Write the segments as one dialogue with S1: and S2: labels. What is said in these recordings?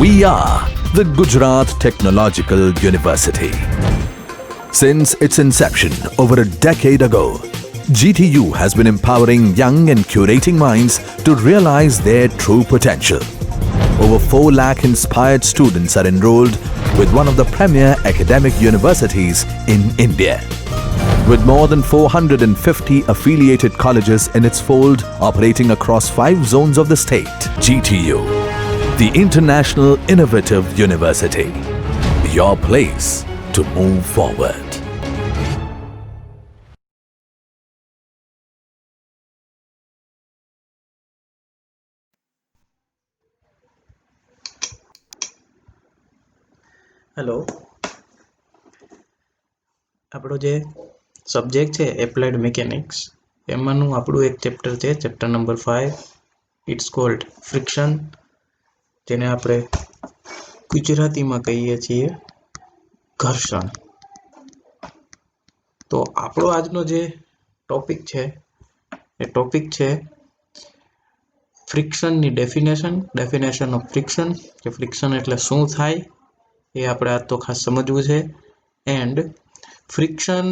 S1: We are the Gujarat Technological University. Since its inception over a decade ago, GTU has been empowering young and curating minds to realize their true potential. Over 4 lakh inspired students are enrolled with one of the premier academic universities in India. With more than 450 affiliated colleges in its fold operating across 5 zones of the state, GTU, the International Innovative University, your place to move forward.
S2: Hello, આપણો જે subject છે applied mechanics, એમાંનું આપણું એક chapter છે, chapter number 5. It's called friction, જેને આપણે ગુજરાતીમાં કહીએ છીએ ઘર્ષણ. તો આપણો આજનો જે ટોપિક છે એ ટોપિક છે ફ્રિક્શનની ડેફિનેશન ઓફ ફ્રિક્શન, કે ફ્રિક્શન એટલે શું થાય એ આપણે આજ તો ખાસ સમજવું છે. એન્ડ ફ્રિક્શન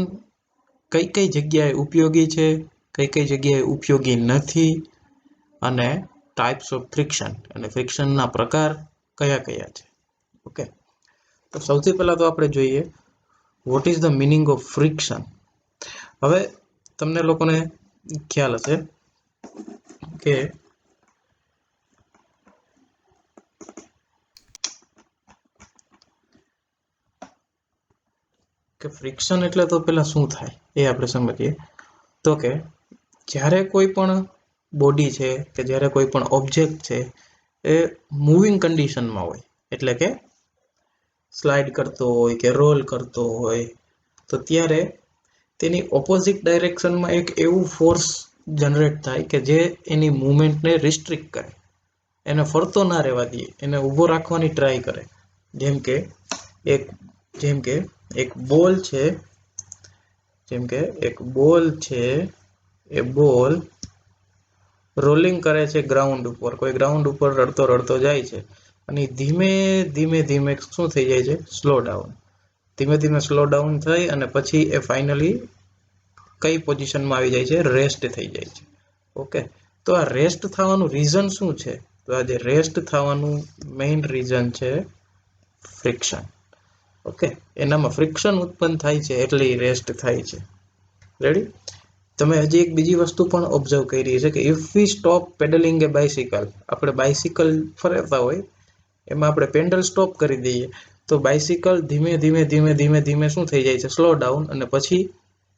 S2: કઈ કઈ જગ્યાએ ઉપયોગી છે, કઈ કઈ જગ્યાએ ઉપયોગી નથી, અને ટાઈપ્સ ઓફ ફ્રિક્શન, અને ફ્રિક્શનના પ્રકાર કયા કયા છે. ઓકે, તો સૌથી પહેલા તો આપણે જોઈએ what is the meaning of friction. હવે તમને લોકોને ખ્યાલ હશે કે ફ્રિક્શન એટલે તો પેલા શું થાય એ આપણે સમજીએ. તો કે જ્યારે કોઈ પણ બોડી છે કે જ્યારે કોઈ પણ ઓબ્જેક્ટ છે એ મૂવિંગ કન્ડિશનમાં હોય, એટલે કે સ્લાઇડ કરતો હોય કે રોલ કરતો હોય, તો ત્યારે તેની ઓપોઝિટ ડાયરેક્શનમાં એક એવું ફોર્સ જનરેટ થાય કે જે એની મૂવમેન્ટને રિસ્ટ્રિક્ટ કરે, એને ફરતો ના રહેવા દે, એને ઊભો રાખવાની ટ્રાય કરે. જેમ કે એક બોલ છે, એ બોલ રોલિંગ કરે છે ગ્રાઉન્ડ ઉપર, કોઈ ગ્રાઉન્ડ ઉપર રડતો જાય છે, અને ધીમે ધીમે શું થઈ જાય છે, સ્લો ડાઉન થઈ, અને પછી એ ફાઇનલી કઈ પોઝિશનમાં આવી જાય છે, રેસ્ટ થઈ જાય છે. ઓકે, તો આ રેસ્ટ થવાનું રીઝન શું છે? તો આ જે રેસ્ટ થવાનું મેઇન રીઝન છે ફ્રિક્શન. ઓકે, એનામાં ફ્રિક્શન ઉત્પન્ન થાય છે એટલે રેસ્ટ થાય છે. રેડી? તમે હજી એક બીજી વસ્તુ પણ ઓબ્ઝર્વ કરી છે કે if V stop pedalling A bicycle, આપણે બાઇસિકલ ફરતા હોય એમાં આપણે પેન્ડલ સ્ટોપ કરી દઈએ તો બાઇસિકલ ધીમે ધીમે શું થઈ જાય છે, સ્લો ડાઉન, અને પછી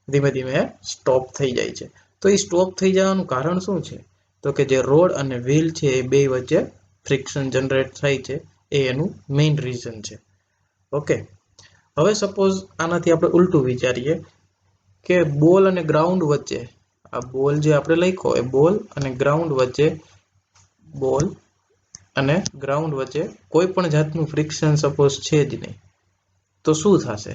S2: ધીમે ધીમે સ્ટોપ થઈ જાય છે. તો એ સ્ટોપ થઈ જવાનું કારણ શું છે? તો કે જે રોડ અને વ્હીલ છે એ બે વચ્ચે ફ્રિક્શન જનરેટ થાય છે, એ એનું મેઇન રીઝન છે. ઓકે, હવે સપોઝ આનાથી આપણે ઉલટું વિચારીએ કે બોલ અને ગ્રાઉન્ડ વચ્ચે, આ બોલ જે આપણે લખ્યો એ બોલ અને ગ્રાઉન્ડ વચ્ચે કોઈ પણ જાતનું ફ્રિક્શન સપોઝ છે જ નહીં, તો શું થશે?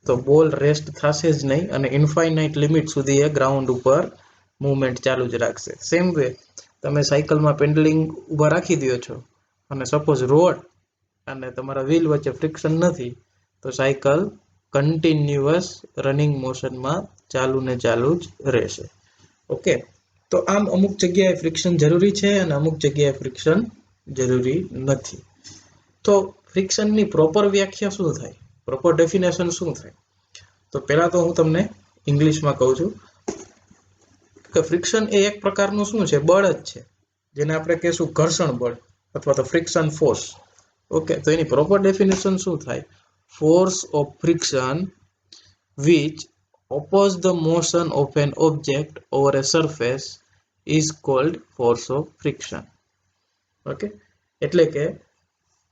S2: તો બોલ રેસ્ટ થશે જ નહીં, અને ઇન્ફાઇનાઇટ લિમિટ સુધી એ ગ્રાઉન્ડ ઉપર મૂવમેન્ટ ચાલુ જ રાખશે. સેમ વે તમે સાયકલમાં પેન્ડલિંગ ઊભા રાખી દો છો, અને સપોઝ રોડ અને તમારા વ્હીલ વચ્ચે ફ્રિક્શન નથી, તો સાયકલ કન્ટિન્યુઅસ રનિંગ મોશનમાં ચાલુ જ રહેશે. ઓકે, તો આમ અમુક જગ્યાએ ફ્રિક્શન જરૂરી છે અને અમુક જગ્યાએ ફ્રિક્શન જરૂરી નથી. તો ફ્રિક્શનની પ્રોપર વ્યાખ્યા શું થાય, પ્રોપર ડેફિનેશન શું થાય? તો પહેલા તો હું તમને ઇંગ્લિશમાં કહું છું કે ફ્રિક્શન એ એક પ્રકારનું શું છે, બળ જ છે, જેને આપણે કહેશું ઘર્ષણ બળ અથવા તો ફ્રિક્શન ફોર્સ. ઓકે, તો એની પ્રોપર ડેફિનેશન શું થાય? Force of friction which oppose the motion of an object over a surface is called force of friction. Okay, એટલે કે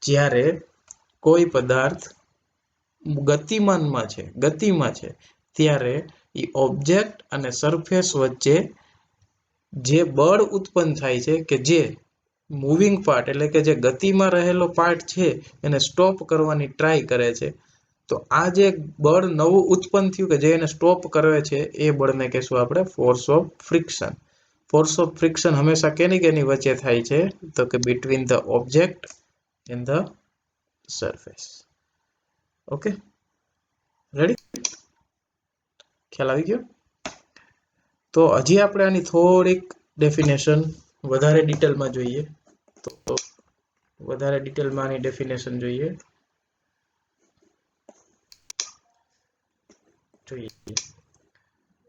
S2: જ્યારે કોઈ પદાર્થ ગતિમાં છે ત્યારે એ ઓબ્જેક્ટ અને સરફેસ વચ્ચે જે બળ ઉત્પન્ન થાય છે, કે જે મૂવિંગ પાર્ટ એટલે કે જે ગતિમાં રહેલો પાર્ટ છે એને સ્ટોપ કરવાની ટ્રાય કરે છે, તો આ જે બળ નવું ઉત્પન્ન થયું કે જે એને સ્ટોપ કરે છે, એ બળને કહેશું આપણે force of friction. Force of friction હંમેશા કેની વચ્ચે થાય છે? તો કે between the object and the surface. Okay, ready? ખ્યાલ આવી ગયો? તો હજી આપણે આની થોડીક ડેફિનેશન વધારે ડિટેલમાં જોઈએ. તો વધારે ડિટેલમાં આની ડેફિનેશન જોઈએ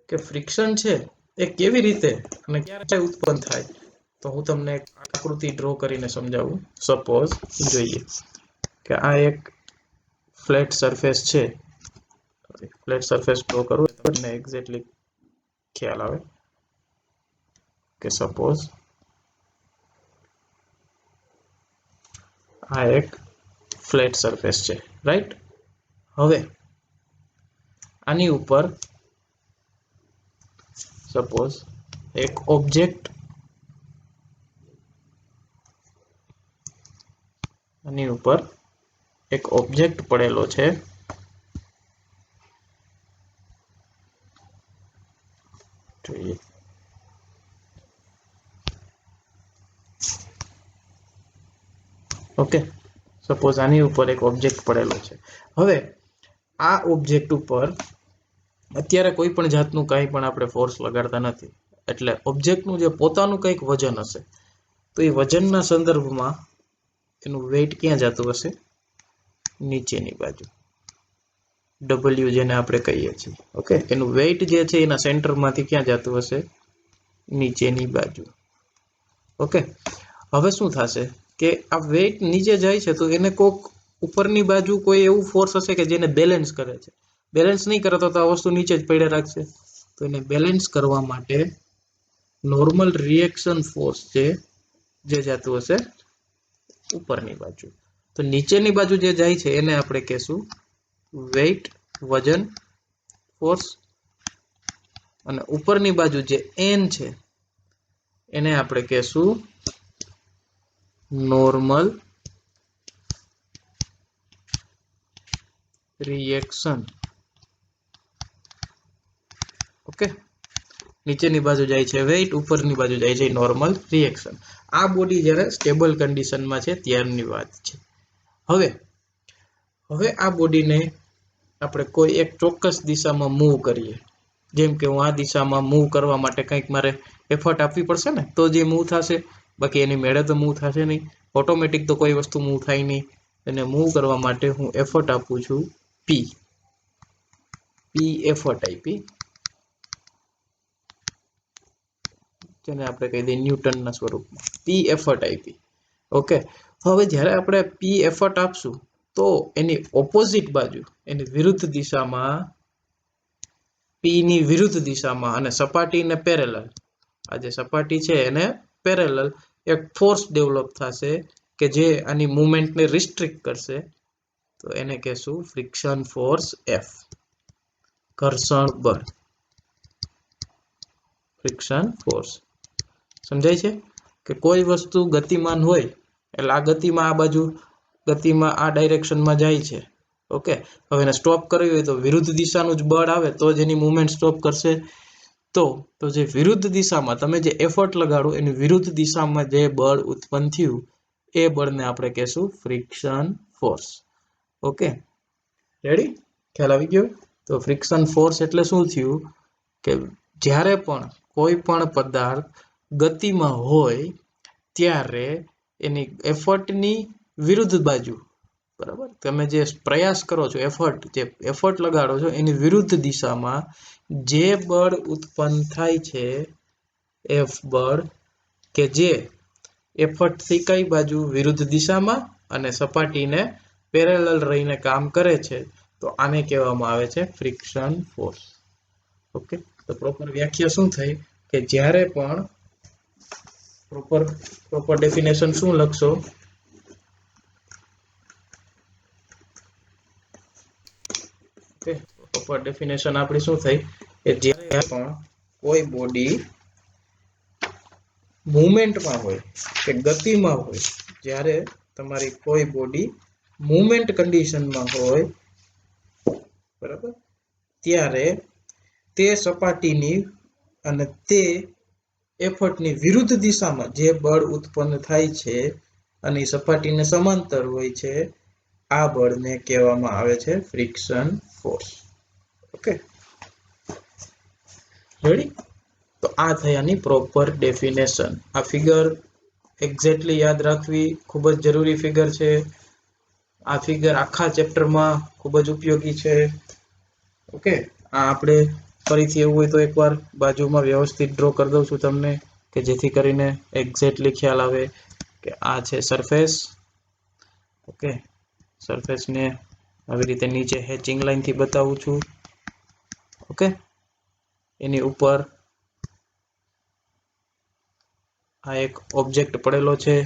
S2: કે ફ્રિક્શન છે એ કેવી રીતે અને ક્યારે ઉત્પન્ન થાય. તો હું તમને એક આકૃતિ ડ્રો કરીને સમજાવું. સપોઝ જોઈએ કે આ એક ફ્લેટ સરફેસ છે. ફ્લેટ સરફેસ ડ્રો કરું તમને એક્ઝેક્ટલી ખ્યાલ આવે કે સપોઝ આ એક ફ્લેટ સરફેસ છે, રાઈટ? હવે આની ઉપર સપોઝ એક ઓબ્જેક્ટ આની ઉપર એક ઓબ્જેક્ટ પડેલો છે. જોઈએ ઓકે, સપોઝ આની ઉપર એક ઓબ્જેક્ટ પડેલો છે. હવે આ ઓબ્જેક્ટ ઉપર અત્યારે કોઈ પણ જાતનું કાંઈ પણ આપણે ફોર્સ લગાડતા નથી, એટલે ઓબ્જેક્ટનું જે પોતાનું કંઈક વજન હશે, તો એ વજનના સંદર્ભમાં એનું વેઇટ ક્યાં જતું હશે? નીચેની બાજુ. W જેને આપણે કહીએ છીએ. ઓકે, એનું વેઇટ જે છે એના સેન્ટરમાંથી ક્યાં જતું હશે? નીચેની બાજુ. ઓકે, હવે શું થશે કે આ વેઇટ નીચે જાય છે તો એને કોક ઉપરની બાજુ કોઈ એવું ફોર્સ હશે કે જેને બેલેન્સ કરે છે. બેલેન્સ નહીં કરે તો આ વસ્તુ નીચે જ પડ્યા રાખશે. તો એને બેલેન્સ કરવા માટે નોર્મલ રિએક્શન ફોર્સ છે જે જતું હશે ઉપરની બાજુ. તો નીચેની બાજુ જે જાય છે એને આપણે કહેશું વેઇટ, વજન, ફોર્સ. અને ઉપરની બાજુ જે N છે એને આપણે કહેશું નોર્મલ રિએક્શન. ઓકે, નીચેની બાજુ જાય છે વેઇટ, ઉપરની બાજુ જાય છે નોર્મલ રિએક્શન. આ બોડી જ્યારે સ્ટેબલ કન્ડિશનમાં છે ત્યારની વાત છે. હવે આ બોડીને આપણે કોઈ એક ચોક્કસ દિશામાં મૂવ કરીએ. જેમ કે હું આ દિશામાં મૂવ કરવા માટે કંઈક મારે એફર્ટ આપવી પડશે ને, તો જે મૂવ થશે. બાકી એની મેળે તો મૂવ થશે નહીં. ઓટોમેટિક તો કોઈ વસ્તુ મૂવ થાય નહીં. એને મૂવ કરવા માટે હું એફર્ટ આપું છું P એફર્ટ આપી, જેને આપણે કહી દઈએ ન્યૂટનના સ્વરૂપમાં. P એફર્ટ આપી. ઓકે, હવે જ્યારે આપણે P એફર્ટ આપશું તો એની ઓપોઝિટ બાજુ, એની વિરુદ્ધ દિશામાં, P ની વિરુદ્ધ દિશામાં અને સપાટીને પેરેલલ, આ જે સપાટી છે એને પેરેલલ એક ફોર્સ ડેવલપ થશે કે જે આની મૂવમેન્ટને રિસ્ટ્રિક્ટ કરશે. તો એને કહેશું ફ્રિક્શન ફોર્સ F, ઘર્ષણ બળ. ફ્રિક્શન ફોર્સ સમજાય છે કે કોઈ વસ્તુ ગતિમાન હોય એટલે આ ગતિમાં આ બાજુ, ગતિમાં આ ડાયરેક્શનમાં જાય છે. ઓકે, હવે એને સ્ટોપ કરવી હોય તો વિરુદ્ધ દિશાનું જ બળ આવે તો જ એની મૂવમેન્ટ સ્ટોપ કરશે. તો જે વિરુદ્ધ દિશામાં તમે જે એફર્ટ લગાડો એની વિરુદ્ધ દિશામાં જે બળ ઉત્પન્ન થયું એ બળને આપણે કહેશું ફ્રિક્શન ફોર્સ. Okay, ready? ખ્યાલ આવી ગયો? તો ફ્રિક્શન ફોર્સ એટલે શું થયું કે જ્યારે પણ કોઈ પણ પદાર્થ ગતિમાં હોય ત્યારે એની એફર્ટની વિરુદ્ધ બાજુ, બરાબર, તમે જે પ્રયાસ કરો છો, જે એફર્ટ લગાડો છો એની વિરુદ્ધ દિશામાં જે બળ ઉત્પન્ન થાય છે, F બળ, કે જે એફર્ટથી કઈ બાજુ? વિરુદ્ધ દિશામાં અને સપાટીને પેરેલલ રહીને કામ કરે છે, તો આને કહેવામાં આવે છે ફ્રિક્શન ફોર્સ. ઓકે, તો પ્રોપર વ્યાખ્યા શું થઈ કે જ્યારે પણ પ્રોપર ડેફિનેશન શું લખશો? ઓકે, પ્રોપર ડેફિનેશન આપણી શું થઈ કે જ્યારે પણ કોઈ બોડી મૂવમેન્ટમાં હોય કે ગતિમાં હોય, જ્યારે તમારી કોઈ બોડી મૂવમેન્ટ કન્ડિશનમાં હોય, બરાબર, ત્યારે તે સપાટીની અને તે એફર્ટની વિરુદ્ધ દિશામાં જે બળ ઉત્પન્ન થાય છે અને સપાટીને સમાંતર હોય છે, આ બળને કહેવામાં આવે છે ફ્રિક્શન ફોર્સ. Okay, ready? તો આ થઈ આની પ્રોપર ડેફિનેશન. આ ફિગર એક્ઝેક્ટલી યાદ રાખવી ખૂબ જ જરૂરી ફિગર છે. આ ફિગર આખા ચેપ્ટરમાં ખૂબ જ ઉપયોગી છે. ઓકે, આ આપણે ફરીથી એવું હોય તો એકવાર બાજુમાં વ્યવસ્થિત ડ્રો કરી દઉં છું તમને, કે જેથી કરીને એક્ઝેક્ટલી ખ્યાલ આવે કે આ છે સરફેસ. ઓકે, સરફેસને આવી રીતે નીચે હેચિંગ લાઈનથી બતાવું છું. ઓકે, એની ઉપર આ એક ઓબ્જેક્ટ પડેલો છે